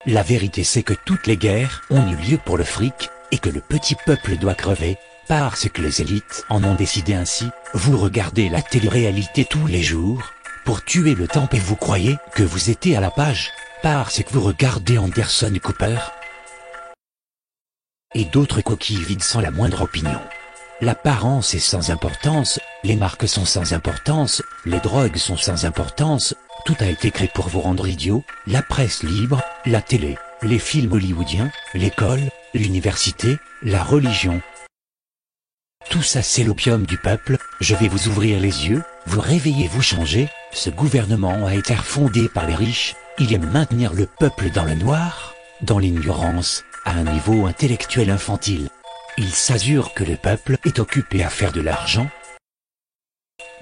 La vérité c'est que toutes les guerres ont eu lieu pour le fric, et que le petit peuple doit crever, parce que les élites en ont décidé ainsi. Vous regardez la télé-réalité tous les jours, pour tuer le temps et vous croyez que vous êtes à la page, parce que vous regardez Anderson Cooper et d'autres coquilles vides sans la moindre opinion. L'apparence est sans importance, les marques sont sans importance, les drogues sont sans importance, tout a été créé pour vous rendre idiot, la presse libre, la télé, les films hollywoodiens, l'école, l'université, la religion. Tout ça c'est l'opium du peuple, je vais vous ouvrir les yeux, vous réveiller, vous changer. Ce gouvernement a été fondé par les riches, il aime maintenir le peuple dans le noir, dans l'ignorance, à un niveau intellectuel infantile. Il s'assure que le peuple est occupé à faire de l'argent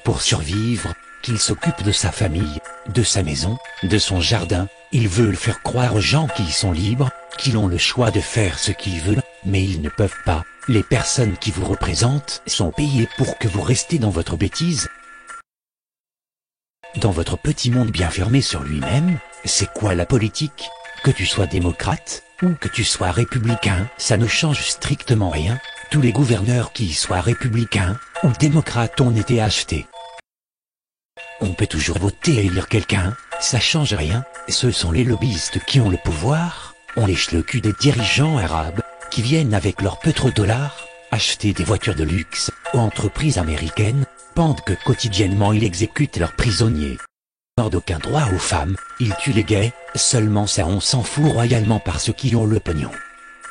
pour survivre, qu'il s'occupe de sa famille, de sa maison, de son jardin. Ils veulent faire croire aux gens qu'ils sont libres, qu'ils ont le choix de faire ce qu'ils veulent, mais ils ne peuvent pas. Les personnes qui vous représentent sont payées pour que vous restiez dans votre bêtise, dans votre petit monde bien fermé sur lui-même. C'est quoi la politique? Que tu sois démocrate, ou que tu sois républicain, ça ne change strictement rien. Tous les gouverneurs qui y soient républicains ou démocrates ont été achetés. On peut toujours voter et élire quelqu'un, ça change rien. Ce sont les lobbyistes qui ont le pouvoir, on lèche le cul des dirigeants arabes, qui viennent avec leurs pétrodollars, acheter des voitures de luxe, aux entreprises américaines, pendant que quotidiennement ils exécutent leurs prisonniers. N'accordent aucun droit aux femmes, ils tuent les gays, seulement ça on s'en fout royalement par ceux qui ont le pognon.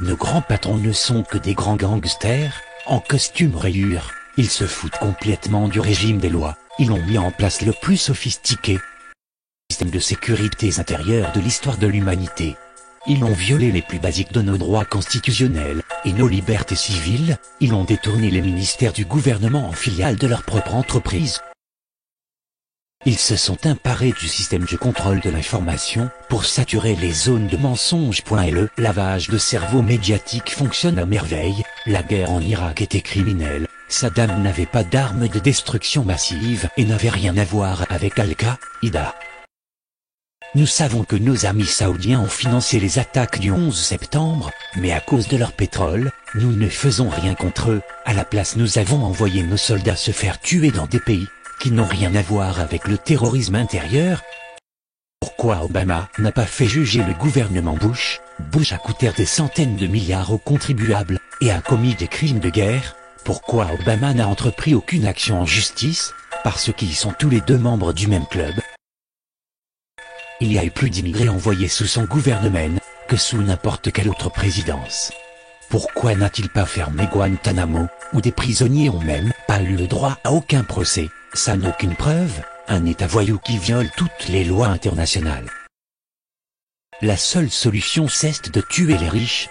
Nos grands patrons ne sont que des grands gangsters, en costume rayures, ils se foutent complètement du régime des lois, ils ont mis en place le plus sophistiqué système de sécurité intérieure de l'histoire de l'humanité. Ils ont violé les plus basiques de nos droits constitutionnels et nos libertés civiles, ils ont détourné les ministères du gouvernement en filiale de leur propre entreprise. Ils se sont emparés du système de contrôle de l'information pour saturer les zones de mensonges. Et le lavage de cerveau médiatique fonctionne à merveille. La guerre en Irak était criminelle. Saddam n'avait pas d'armes de destruction massive et n'avait rien à voir avec Al-Qaïda. Nous savons que nos amis saoudiens ont financé les attaques du 11 septembre, mais à cause de leur pétrole, nous ne faisons rien contre eux. À la place, nous avons envoyé nos soldats se faire tuer dans des pays qui n'ont rien à voir avec le terrorisme intérieur. Pourquoi Obama n'a pas fait juger le gouvernement Bush? Bush a coûté des centaines de milliards aux contribuables et a commis des crimes de guerre. Pourquoi Obama n'a entrepris aucune action en justice? Parce qu'ils sont tous les deux membres du même club. Il y a eu plus d'immigrés envoyés sous son gouvernement que sous n'importe quelle autre présidence. Pourquoi n'a-t-il pas fermé Guantanamo, où des prisonniers ont même pas eu le droit à aucun procès? Ça n'a aucune preuve, un État voyou qui viole toutes les lois internationales. La seule solution c'est de tuer les riches,